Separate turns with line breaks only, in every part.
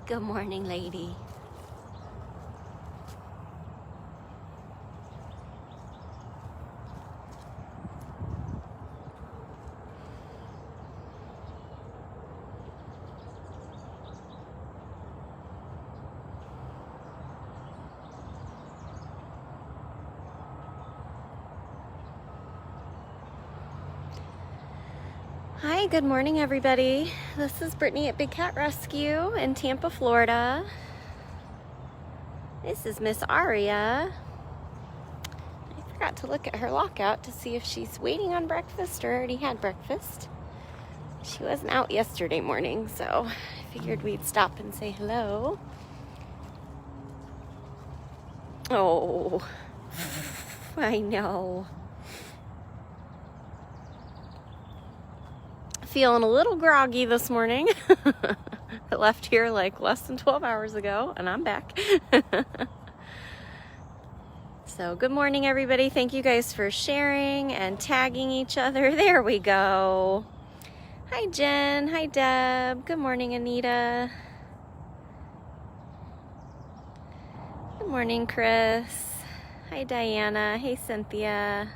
Good morning, lady. Hi, good morning, everybody. This is Brittany at Big Cat Rescue in Tampa, Florida. This is Miss Aria. I forgot to look at her lockout to see if she's waiting on breakfast or already had breakfast. She wasn't out yesterday morning, so I figured we'd stop and say hello. Oh, I know. Feeling a little groggy this morning. I left here like less than 12 hours ago, and I'm back. So good morning, everybody. Thank you guys for sharing and tagging each other. There we go. Hi, Jen. Hi, Deb. Good morning, Anita. Good morning, Chris. Hi, Diana. Hey, Cynthia.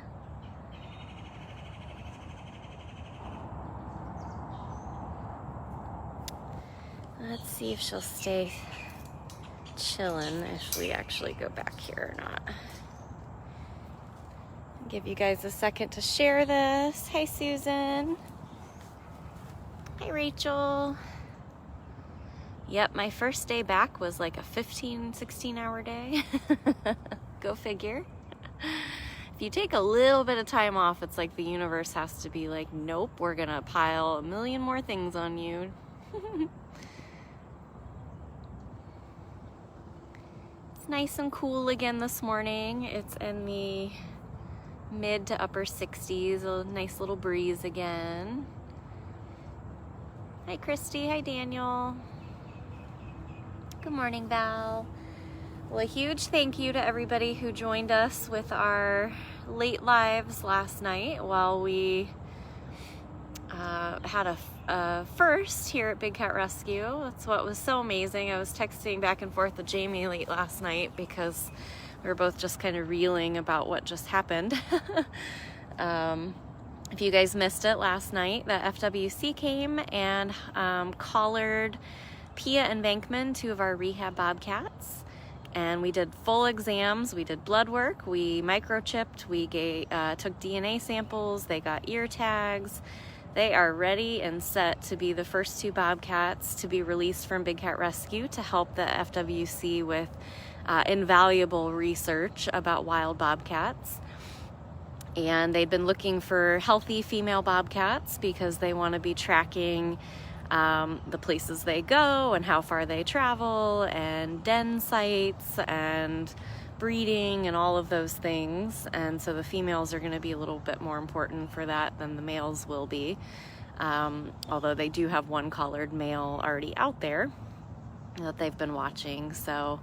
Let's see if she'll stay chilling if we actually go back here or not. Give you guys a second to share this. Hi, Susan. Hi, Rachel. Yep, my first day back was like a 16 hour day. Go figure. If you take a little bit of time off, it's like the universe has to be like, nope, we're gonna pile a million more things on you. It's nice and cool again this morning. It's in the mid to upper 60s, a nice little breeze again. Hi, Christy. Hi, Daniel. Good morning, Val. Well, a huge thank you to everybody who joined us with our late lives last night while we had a first here at Big Cat Rescue. That's what was so amazing. I was texting back and forth with Jamie late last night because we were both just kind of reeling about what just happened. If you guys missed it last night, the FWC came and collared Pia and Venkman, two of our rehab Bobcats, and we did full exams. We did blood work, we microchipped, we took DNA samples, they got ear tags. They are ready and set to be the first two Bobcats to be released from Big Cat Rescue to help the FWC with invaluable research about wild Bobcats. And they've been looking for healthy female Bobcats because they want to be tracking the places they go and how far they travel and den sites and breeding and all of those things. And so the females are going to be a little bit more important for that than the males will be, although they do have one collared male already out there that they've been watching. So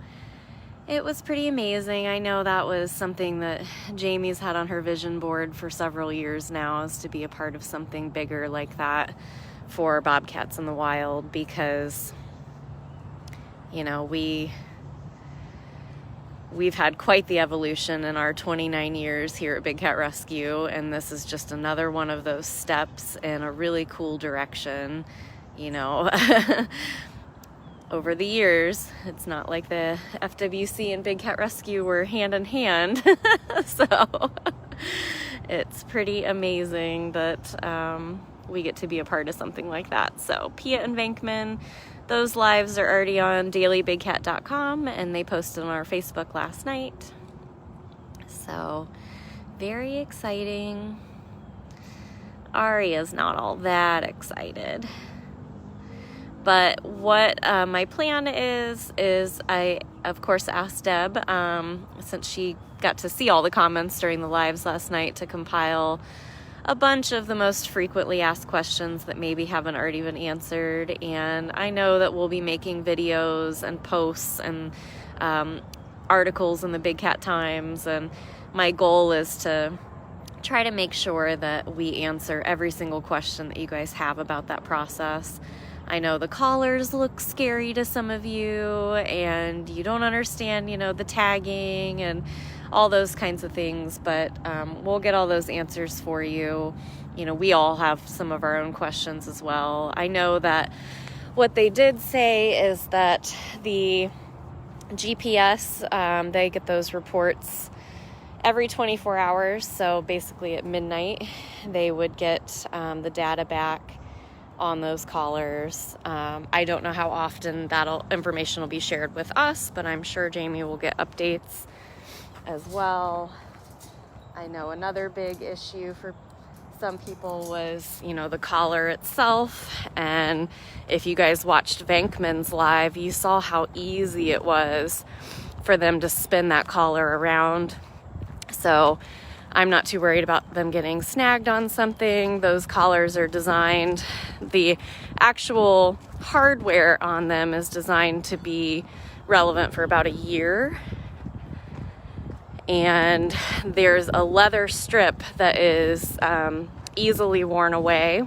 it was pretty amazing. I know that was something that Jamie's had on her vision board for several years now, is to be a part of something bigger like that for Bobcats in the wild, because, you know, we've had quite the evolution in our 29 years here at Big Cat Rescue, and this is just another one of those steps in a really cool direction. You know, over the years, it's not like the FWC and Big Cat Rescue were hand in hand. So it's pretty amazing that we get to be a part of something like that. So Pia and Venkman, those lives are already on dailybigcat.com, and they posted on our Facebook last night. So very exciting. Aria's not all that excited. But what my plan is I, of course, asked Deb, since she got to see all the comments during the lives last night, to compile a bunch of the most frequently asked questions that maybe haven't already been answered. And I know that we'll be making videos and posts and articles in the Big Cat Times, and my goal is to try to make sure that we answer every single question that you guys have about that process. I know the collars look scary to some of you, and you don't understand, you know, the tagging and all those kinds of things, but we'll get all those answers for you. You know, we all have some of our own questions as well. I know that what they did say is that the GPS, they get those reports every 24 hours. So basically at midnight, they would get the data back on those collars. I don't know how often that information will be shared with us, but I'm sure Jamie will get updates as well. I know another big issue for some people was, you know, the collar itself. And if you guys watched Venkman's live, you saw how easy it was for them to spin that collar around. So I'm not too worried about them getting snagged on something. Those collars are designed, the actual hardware on them is designed to be relevant for about a year. And there's a leather strip that is easily worn away.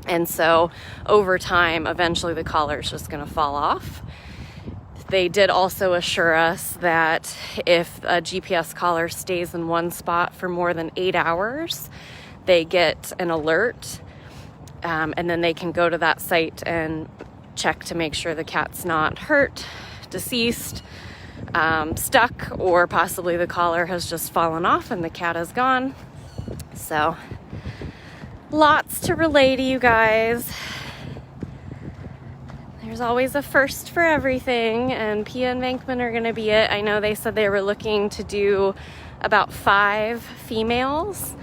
And so over time, eventually the collar is just going to fall off. They did also assure us that if a GPS collar stays in one spot for more than 8 hours, they get an alert. And then they can go to that site and check to make sure the cat's not hurt, deceased, stuck, or possibly the collar has just fallen off and the cat is gone. So lots to relay to you guys. There's always a first for everything, and Pia and Venkman are going to be it. I know they said they were looking to do about 5 females,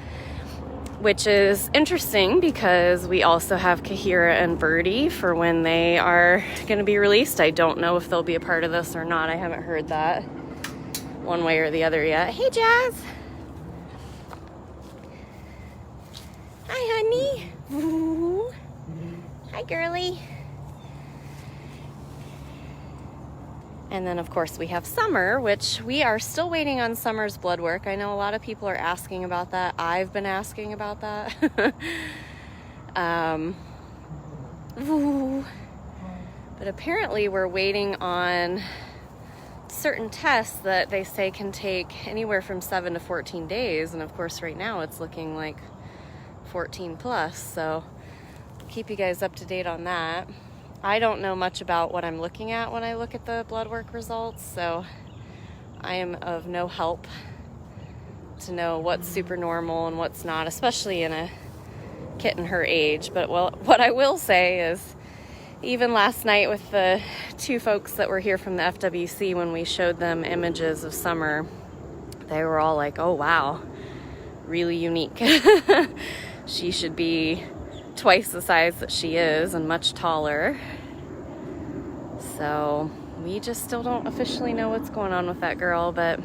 which is interesting because we also have Kahira and Birdie for when they are going to be released. I don't know if they'll be a part of this or not. I haven't heard that one way or the other yet. Hey, Jazz. Hi, honey. Ooh. Hi, girly. And then, of course, we have Summer, which we are still waiting on Summer's blood work. I know a lot of people are asking about that. I've been asking about that. But apparently we're waiting on certain tests that they say can take anywhere from 7 to 14 days. And, of course, right now it's looking like 14 plus. So I'll keep you guys up to date on that. I don't know much about what I'm looking at when I look at the blood work results, so I am of no help to know what's super normal and what's not, especially in a kitten her age. But what I will say is, even last night with the 2 folks that were here from the FWC, when we showed them images of Summer, they were all like, oh wow, really unique. She should be twice the size that she is and much taller. So we just still don't officially know what's going on with that girl, but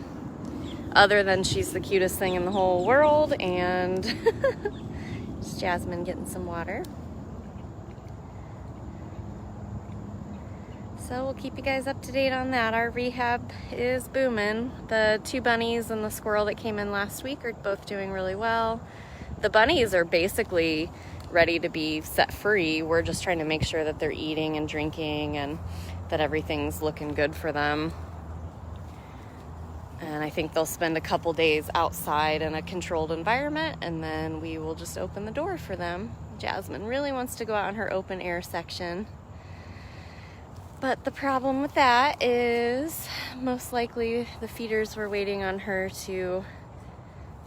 other than she's the cutest thing in the whole world. And it's Jasmine getting some water. So we'll keep you guys up to date on that. Our rehab is booming. The 2 bunnies and the squirrel that came in last week are both doing really well. The bunnies are basically ready to be set free. We're just trying to make sure that they're eating and drinking and that everything's looking good for them. And I think they'll spend a couple days outside in a controlled environment, and then we will just open the door for them. Jasmine really wants to go out in her open air section. But the problem with that is most likely the feeders were waiting on her to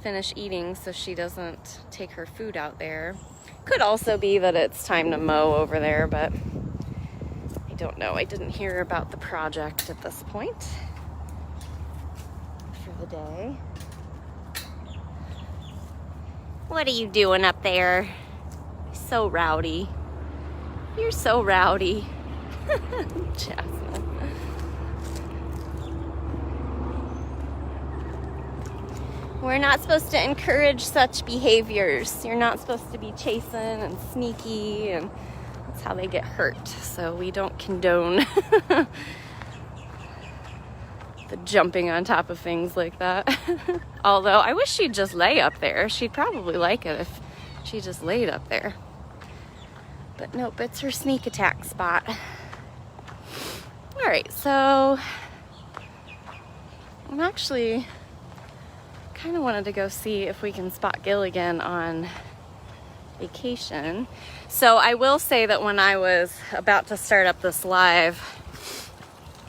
finish eating so she doesn't take her food out there. Could also be that it's time to mow over there, but I don't know. I didn't hear about the project at this point for the day. What are you doing up there? So rowdy. You're so rowdy. Jasmine. We're not supposed to encourage such behaviors. You're not supposed to be chasing and sneaky, and that's how they get hurt. So we don't condone the jumping on top of things like that. Although I wish she'd just lay up there. She'd probably like it if she just laid up there. But nope, it's her sneak attack spot. All right, so I'm actually kind of wanted to go see if we can spot Gilligan on vacation. So I will say that when I was about to start up this live,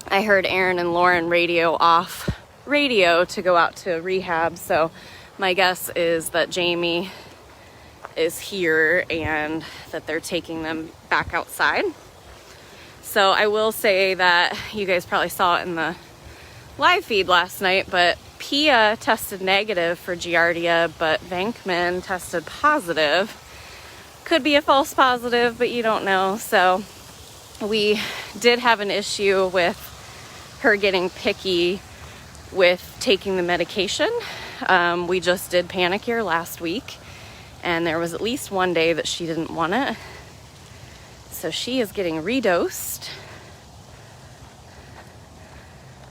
I heard Aaron and Lauren radio to go out to rehab. So my guess is that Jamie is here and that they're taking them back outside. So I will say that you guys probably saw it in the live feed last night, but Pia tested negative for Giardia, but Venkman tested positive. Could be a false positive, but you don't know. So we did have an issue with her getting picky with taking the medication. We just did Panicure last week, and there was at least one day that she didn't want it. So she is getting redosed.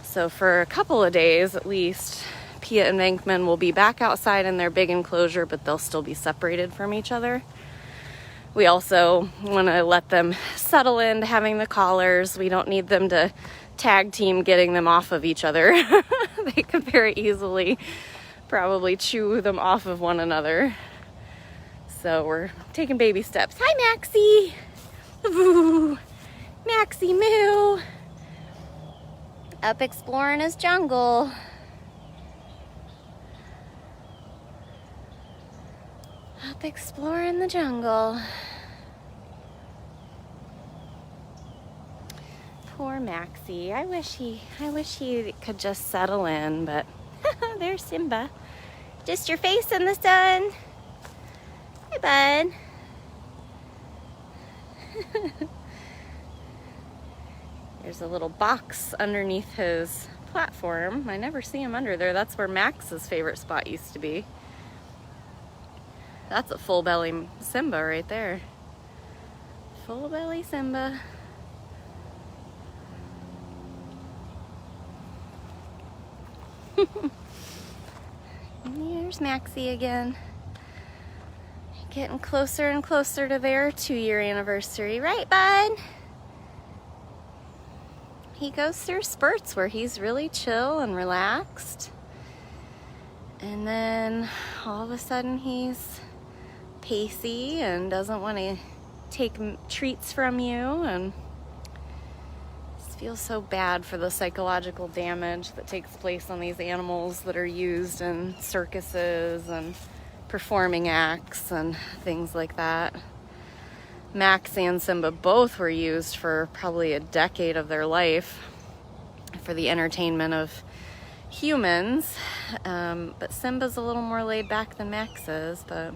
So for a couple of days at least, Pia and Venkman will be back outside in their big enclosure, but they'll still be separated from each other. We also want to let them settle into having the collars. We don't need them to tag team getting them off of each other. They could very easily probably chew them off of one another. So we're taking baby steps. Hi, Maxie. Ooh, Maxie Moo. Up exploring his jungle. Up exploring the jungle. Poor Maxie. I wish he could just settle in, but there's Simba. Just your face in the sun. Hi, bud. There's a little box underneath his platform. I never see him under there. That's where Max's favorite spot used to be. That's a full belly Simba right there. Full belly Simba. There's Maxie again. Getting closer and closer to their 2-year anniversary. Right, bud? He goes through spurts where he's really chill and relaxed. And then all of a sudden he's pacey and doesn't want to take treats from you, and just feels so bad for the psychological damage that takes place on these animals that are used in circuses and performing acts and things like that. Max and Simba both were used for probably a decade of their life for the entertainment of humans, but Simba's a little more laid back than Max is. But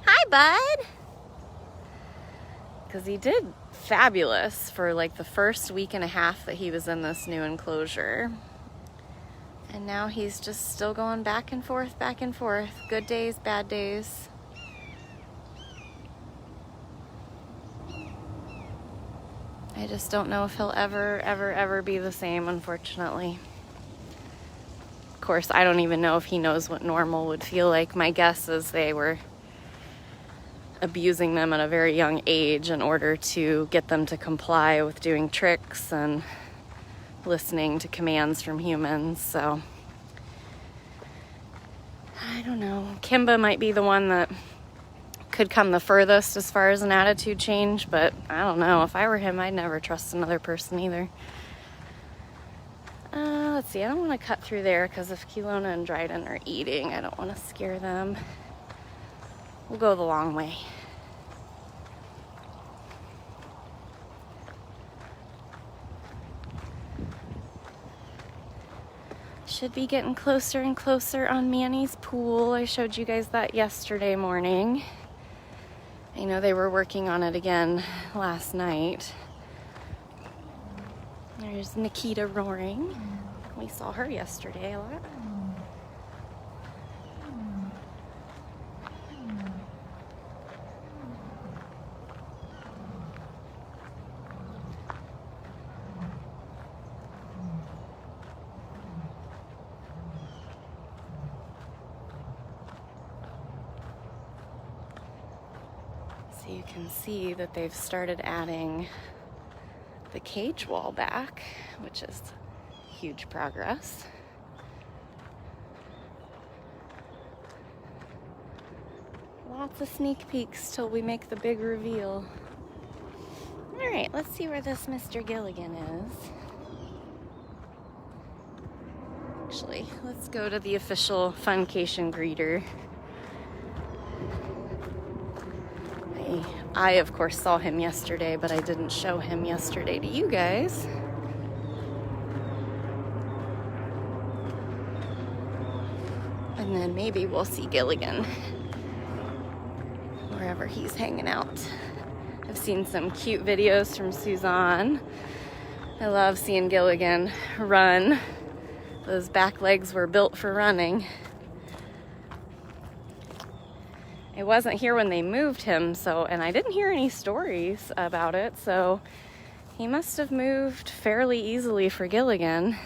hi, bud! Because he did fabulous for like the first week and a half that he was in this new enclosure. And now he's just still going back and forth, back and forth. Good days, bad days. I just don't know if he'll ever be the same, unfortunately. Of course, I don't even know if he knows what normal would feel like. My guess is they were abusing them at a very young age in order to get them to comply with doing tricks and listening to commands from humans. So I don't know. Kimba might be the one that could come the furthest as far as an attitude change, but I don't know. If I were him, I'd never trust another person either. Let's see. I don't want to cut through there because if Kelowna and Dryden are eating, I don't want to scare them. We'll go the long way. Should be getting closer and closer on Manny's pool. I showed you guys that yesterday morning. I know they were working on it again last night. There's Nikita roaring. We saw her yesterday a lot. So you can see that they've started adding the cage wall back, which is huge progress. Lots of sneak peeks till we make the big reveal. All right, let's see where this Mr. Gilligan is. Actually, let's go to the official Funcation greeter. I, of course, saw him yesterday, but I didn't show him yesterday to you guys. And then maybe we'll see Gilligan wherever he's hanging out. I've seen some cute videos from Suzanne. I love seeing Gilligan run. Those back legs were built for running. I wasn't here when they moved him, and I didn't hear any stories about it, so he must have moved fairly easily for Gilligan.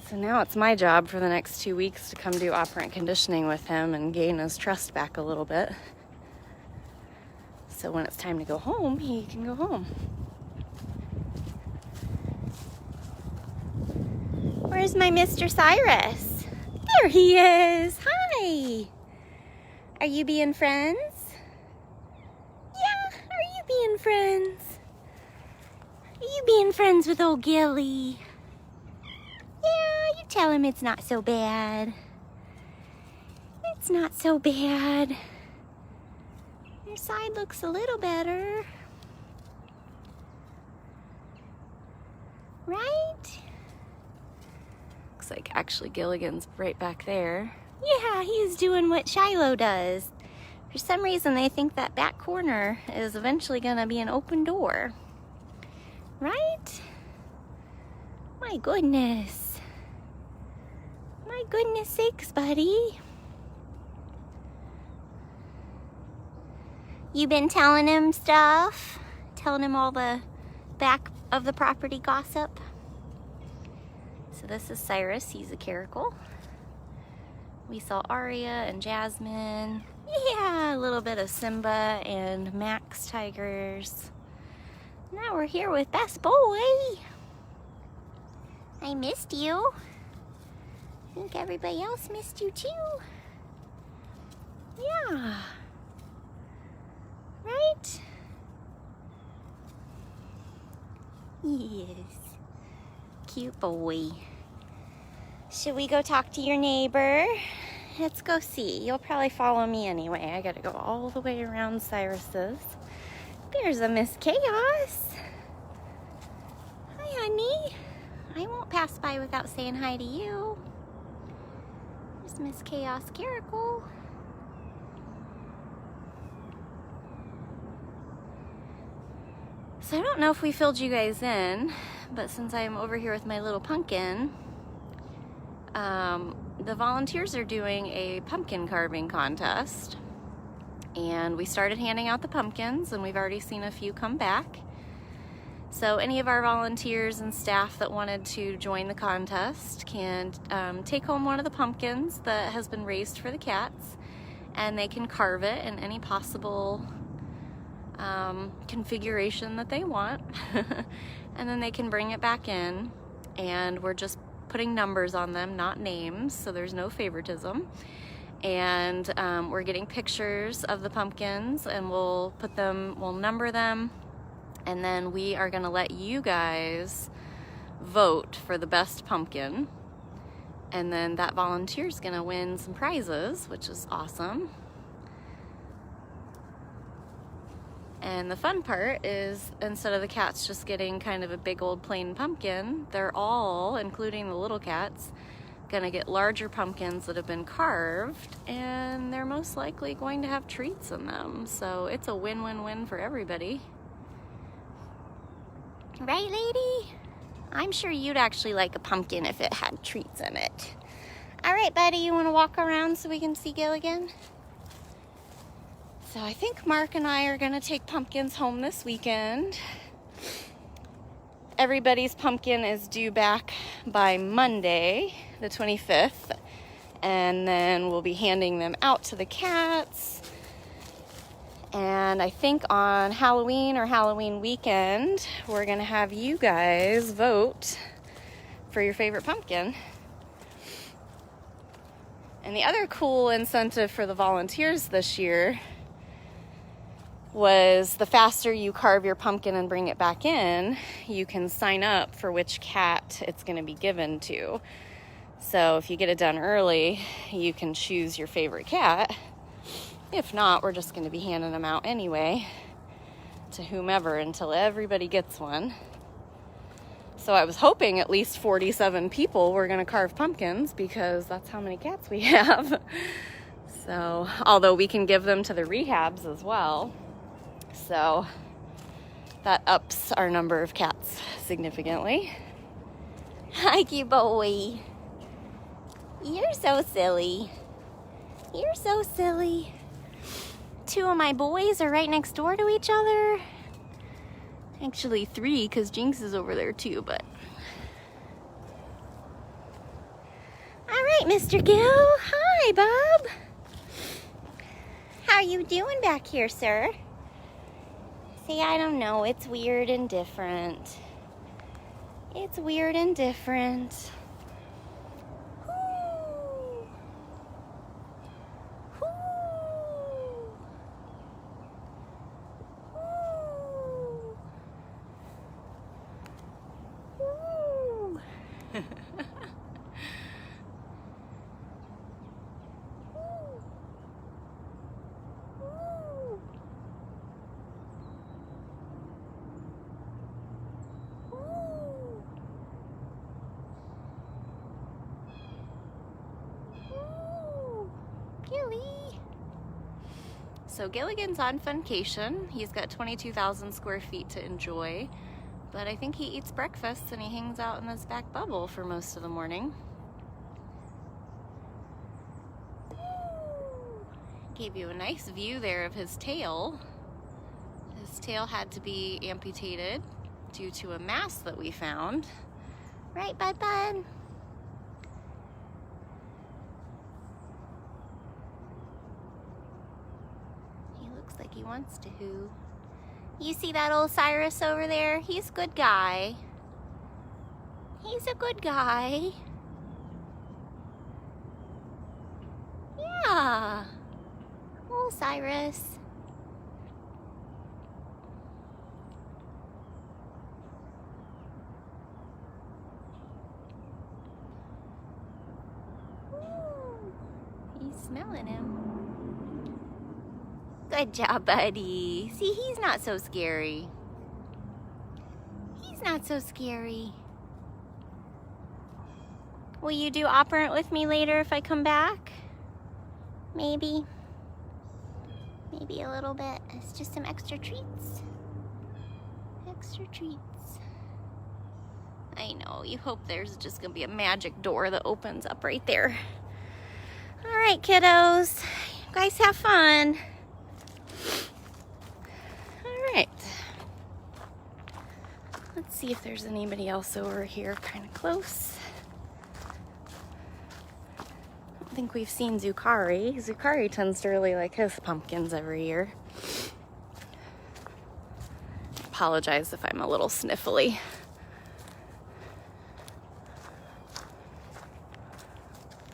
So now it's my job for the next 2 weeks to come do operant conditioning with him and gain his trust back a little bit. So when it's time to go home, he can go home. Where's my Mr. Cyrus? There he is. Hi. Are you being friends? Yeah, are you being friends? Are you being friends with old Gilly? Yeah, you tell him it's not so bad. It's not so bad. Your side looks a little better. Right? Looks like actually Gilligan's right back there. Yeah, he's doing what Shiloh does. For some reason, they think that back corner is eventually gonna be an open door. Right? My goodness. My goodness sakes, buddy. You been telling him stuff? Telling him all the back of the property gossip? So this is Cyrus, he's a Caracal. We saw Aria and Jasmine. Yeah, a little bit of Simba and Max tigers. Now we're here with Best Boy. I missed you. I think everybody else missed you too. Yeah. Right? Yes. Cute boy. Should we go talk to your neighbor? Let's go see. You'll probably follow me anyway. I gotta go all the way around Cyrus's. There's a Miss Chaos. Hi, honey. I won't pass by without saying hi to you. There's Miss Chaos Caracal. So I don't know if we filled you guys in, but since I'm over here with my little pumpkin, the volunteers are doing a pumpkin carving contest, and we started handing out the pumpkins, and we've already seen a few come back. So any of our volunteers and staff that wanted to join the contest can take home one of the pumpkins that has been raised for the cats, and they can carve it in any possible configuration that they want. And then they can bring it back in, and we're just putting numbers on them, not names, so there's no favoritism. And we're getting pictures of the pumpkins, and we'll number them, and then we are gonna let you guys vote for the best pumpkin, and then that volunteer's gonna win some prizes, which is awesome. And the fun part is, instead of the cats just getting kind of a big old plain pumpkin, they're all, including the little cats, gonna get larger pumpkins that have been carved, and they're most likely going to have treats in them. So it's a win-win-win for everybody. Right, lady? I'm sure you'd actually like a pumpkin if it had treats in it. All right, buddy, you wanna walk around so we can see Gilligan? So I think Mark and I are gonna take pumpkins home this weekend. Everybody's pumpkin is due back by Monday, the 25th, and then we'll be handing them out to the cats. And I think on Halloween or Halloween weekend, we're gonna have you guys vote for your favorite pumpkin. And the other cool incentive for the volunteers this year was the faster you carve your pumpkin and bring it back in, you can sign up for which cat it's going to be given to. So if you get it done early, you can choose your favorite cat. If not, we're just going to be handing them out anyway to whomever until everybody gets one. So I was hoping at least 47 people were going to carve pumpkins because that's how many cats we have. So, although we can give them to the rehabs as well. So that ups our number of cats significantly. Hi, cute boy. You're so silly. You're so silly. Two of my boys are right next door to each other. Actually 3, because Jinx is over there too, but. All right, Mr. Gill. Hi, Bob. How you doing back here, sir? See, I don't know. It's weird and different. It's weird and different. Woo. Woo. Woo. Woo. So Gilligan's on funcation. He's got 22,000 square feet to enjoy, but I think he eats breakfast and he hangs out in this back bubble for most of the morning. Gave you a nice view there of his tail. His tail had to be amputated due to a mass that we found. Right, Bud? Like he wants to who. You see that old Cyrus over there? He's a good guy. He's a good guy. Yeah. Old Cyrus. Ooh, he's smelling him. Good job, buddy. See, he's not so scary. He's not so scary. Will you do operant with me later if I come back? Maybe. Maybe a little bit. It's just some extra treats. Extra treats. I know, you hope there's just gonna be a magic door that opens up right there. All right, kiddos. You guys have fun. Alright, let's see if there's anybody else over here kind of close. I don't think we've seen Zucari. Zucari tends to really like his pumpkins every year. Apologize if I'm a little sniffly.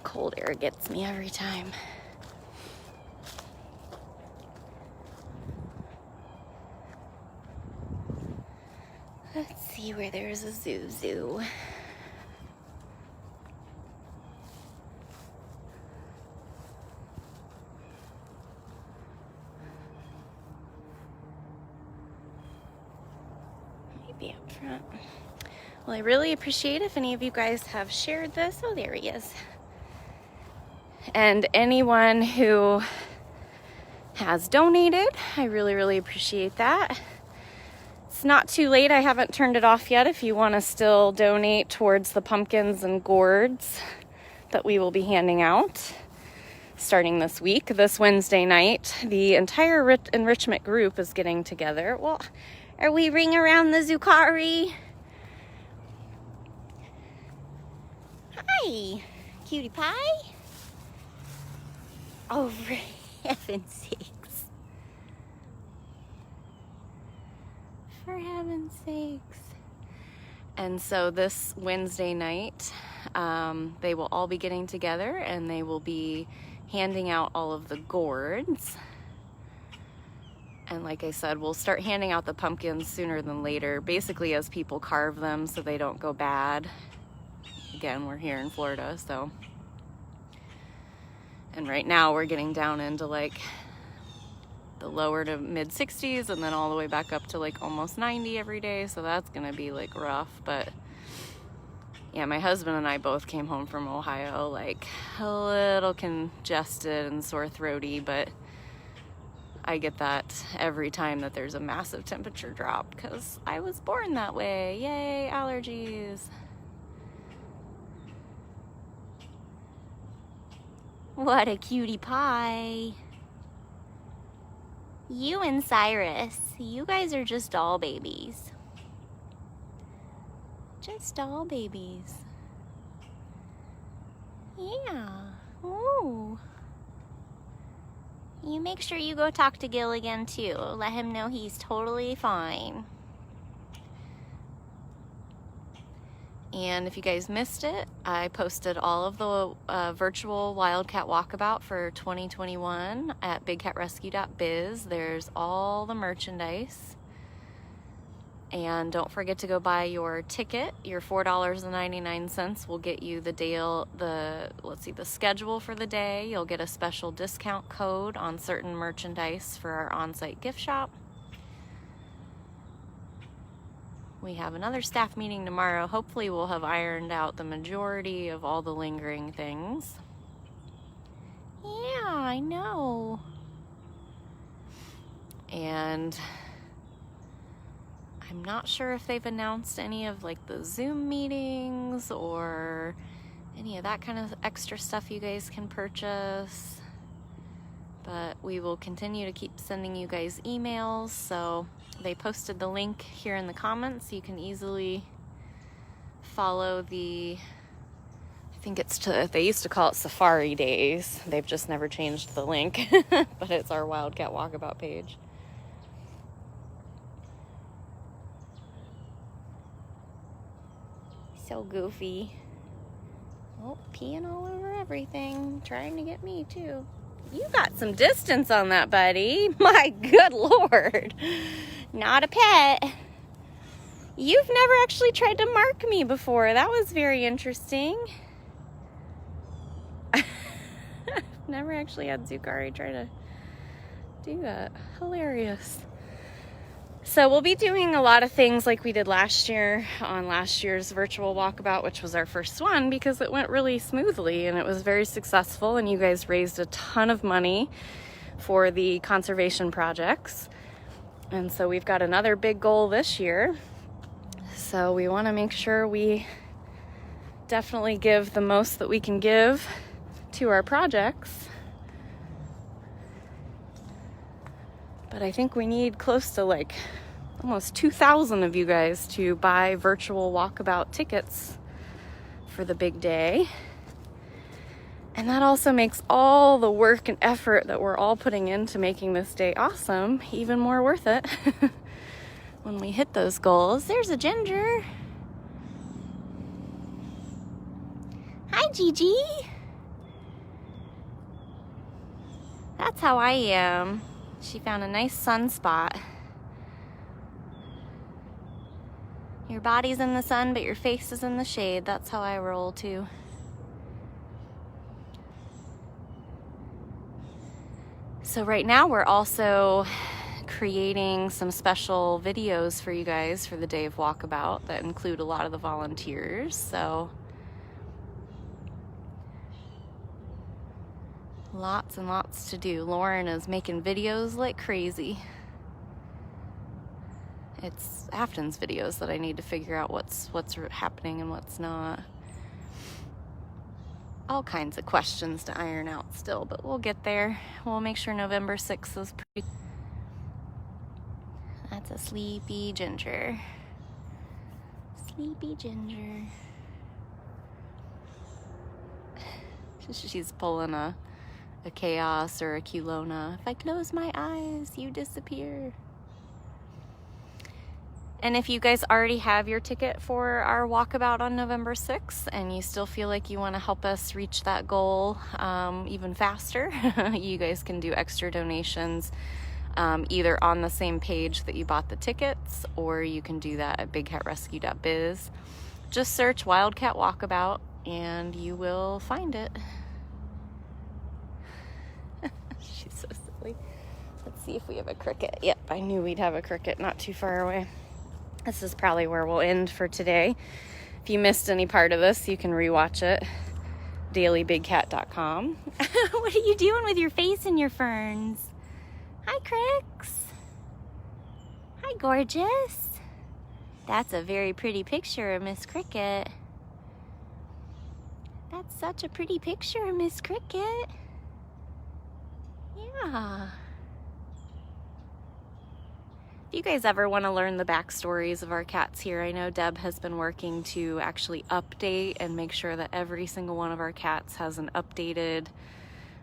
Cold air gets me every time. Let's see where there's a zoo. Maybe up front. Well, I really appreciate if any of you guys have shared this. Oh, there he is. And anyone who has donated, I really, really appreciate that. It's not too late. I haven't turned it off yet if you want to still donate towards the pumpkins and gourds that we will be handing out starting this week. This Wednesday night, the entire enrichment group is getting together. Well, are we ring around the Zucari? Hi, cutie pie. Oh, for heaven's sakes. For heaven's sakes. And so this Wednesday night, they will all be getting together and they will be handing out all of the gourds. And like I said, we'll start handing out the pumpkins sooner than later, basically as people carve them so they don't go bad. Again, we're here in Florida, so. And right now we're getting down into like the lower to mid 60s and then all the way back up to like almost 90 every day. So that's gonna be like rough, but yeah, my husband and I both came home from Ohio like a little congested and sore throaty, but I get that every time that there's a massive temperature drop because I was born that way. Yay, allergies. What a cutie pie. You and Cyrus, you guys are just doll babies. Just doll babies. Yeah. Ooh. You make sure you go talk to Gilligan too. Let him know he's totally fine. And if you guys missed it, I posted all of the virtual Wildcat Walkabout for 2021 at bigcatrescue.biz. There's all the merchandise. And don't forget to go buy your ticket. Your $4.99 will get you the schedule for the day. You'll get a special discount code on certain merchandise for our on-site gift shop. We have another staff meeting tomorrow. Hopefully we'll have ironed out the majority of all the lingering things. Yeah, I know. And I'm not sure if they've announced any of like the Zoom meetings or any of that kind of extra stuff you guys can purchase. But we will continue to keep sending you guys emails. So they posted the link here in the comments. You can easily follow I think they used to call it Safari Days. They've just never changed the link, but it's our Wildcat Walkabout page. So goofy. Oh, peeing all over everything, trying to get me too. You got some distance on that, buddy. My good Lord. Not a pet. You've never actually tried to mark me before. That was very interesting. Never actually had Zucari try to do that. Hilarious. So we'll be doing a lot of things like we did last year on last year's virtual walkabout, which was our first one because it went really smoothly and it was very successful and you guys raised a ton of money for the conservation projects. And so we've got another big goal this year. So we want to make sure we definitely give the most that we can give to our projects. But I think we need close to like almost 2,000 of you guys to buy virtual walkabout tickets for the big day. And that also makes all the work and effort that we're all putting into making this day awesome even more worth it when we hit those goals. There's a ginger. Hi, Gigi. That's how I am. She found a nice sunspot. Your body's in the sun, but your face is in the shade. That's how I roll too. So right now we're also creating some special videos for you guys for the day of walkabout that include a lot of the volunteers. So lots and lots to do. Lauren is making videos like crazy. It's Afton's videos that I need to figure out what's happening and what's not. All kinds of questions to iron out still, but we'll get there. We'll make sure November 6th is pretty. That's a sleepy ginger. Sleepy ginger. She's pulling a chaos or a culona. If I close my eyes, you disappear. And if you guys already have your ticket for our walkabout on November 6th and you still feel like you want to help us reach that goal even faster, you guys can do extra donations either on the same page that you bought the tickets, or you can do that at bigcatrescue.biz. Just search Wildcat Walkabout and you will find it. She's so silly. Let's see if we have a cricket. Yep, I knew we'd have a cricket not too far away. This is probably where we'll end for today. If you missed any part of this, you can rewatch it. dailybigcat.com. What are you doing with your face and your ferns? Hi, Crix. Hi, gorgeous. That's a very pretty picture of Miss Kricket. That's such a pretty picture of Miss Kricket. Yeah. If you guys ever want to learn the backstories of our cats here, I know Deb has been working to actually update and make sure that every single one of our cats has an updated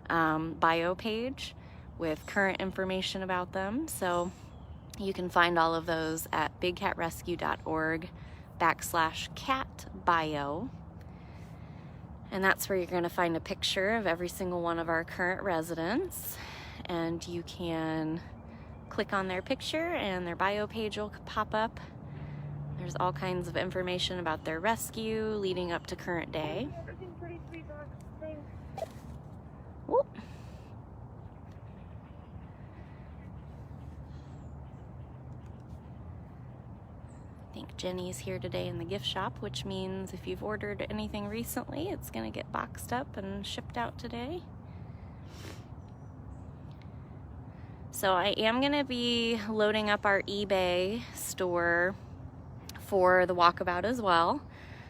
bio page with current information about them. So you can find all of those at bigcatrescue.org/cat bio. And that's where you're going to find a picture of every single one of our current residents. And you can click on their picture and their bio page will pop up. There's all kinds of information about their rescue leading up to current day. Whoop. I think Jenny's here today in the gift shop, which means if you've ordered anything recently, it's going to get boxed up and shipped out today. So I am going to be loading up our eBay store for the walkabout as well.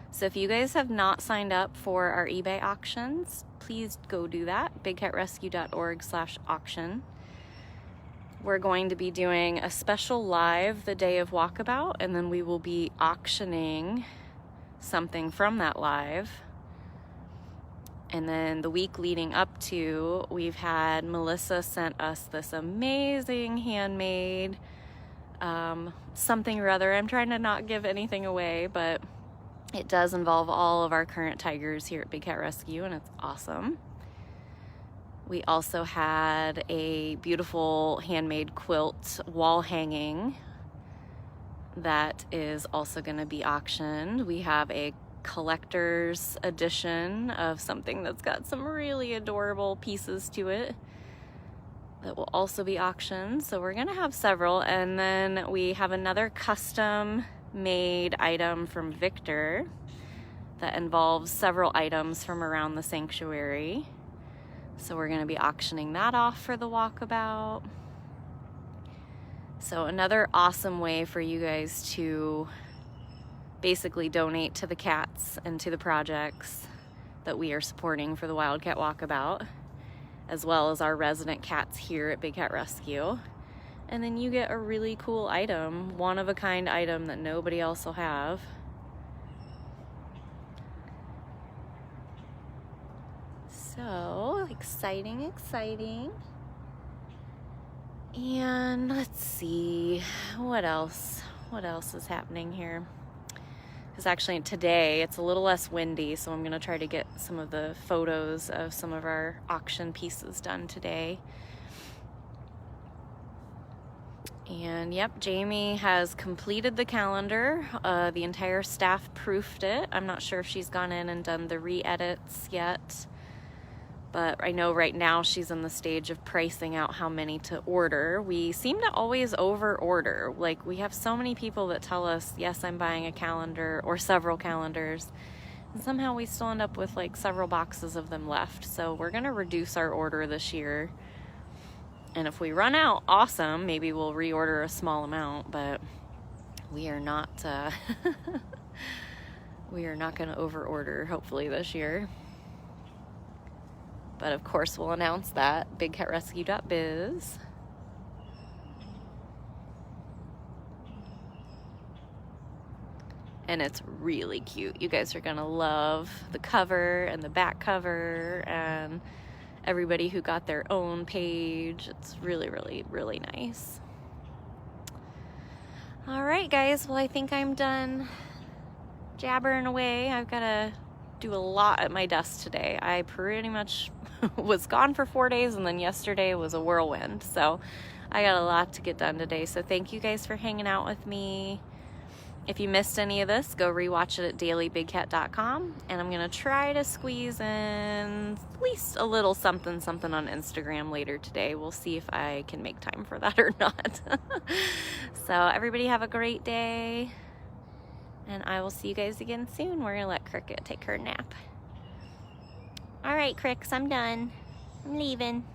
So if you guys have not signed up for our eBay auctions, please go do that. bigcatrescue.org/auction. We're going to be doing a special live the day of walkabout, and then we will be auctioning something from that live. And then the week leading up to, we've had Melissa sent us this amazing handmade something or other. I'm trying to not give anything away, but it does involve all of our current tigers here at Big Cat Rescue, and it's awesome. We also had a beautiful handmade quilt wall hanging that is also going to be auctioned. We have a collector's edition of something that's got some really adorable pieces to it that will also be auctioned. So we're going to have several. And then we have another custom made item from Victor that involves several items from around the sanctuary. So we're going to be auctioning that off for the walkabout. So another awesome way for you guys to basically donate to the cats and to the projects that we are supporting for the Wildcat Walkabout, as well as our resident cats here at Big Cat Rescue. And then you get a really cool item, one-of-a-kind item that nobody else will have. So exciting, exciting. And let's see, what else is happening here? Because actually today it's a little less windy, so I'm going to try to get some of the photos of some of our auction pieces done today. And yep, Jamie has completed the calendar. The entire staff proofed it. I'm not sure if she's gone in and done the re-edits yet, but I know right now she's in the stage of pricing out how many to order. We seem to always over order. Like, we have so many people that tell us, yes, I'm buying a calendar or several calendars, and somehow we still end up with like several boxes of them left. So we're gonna reduce our order this year, and if we run out, awesome, maybe we'll reorder a small amount, but we are not we are not gonna over order hopefully this year. But of course, we'll announce that, bigcatrescue.biz. And it's really cute. You guys are gonna love the cover and the back cover and everybody who got their own page. It's really, really, really nice. All right, guys. Well, I think I'm done jabbering away. I've got to do a lot at my desk today. I pretty much was gone for 4 days, and then yesterday was a whirlwind. So I got a lot to get done today. So thank you guys for hanging out with me. If you missed any of this, go rewatch it at dailybigcat.com, and I'm going to try to squeeze in at least a little something on Instagram later today. We'll see if I can make time for that or not. So everybody have a great day, and I will see you guys again soon. We're going to let Kricket take her nap. All right, Cricks, I'm done. I'm leaving.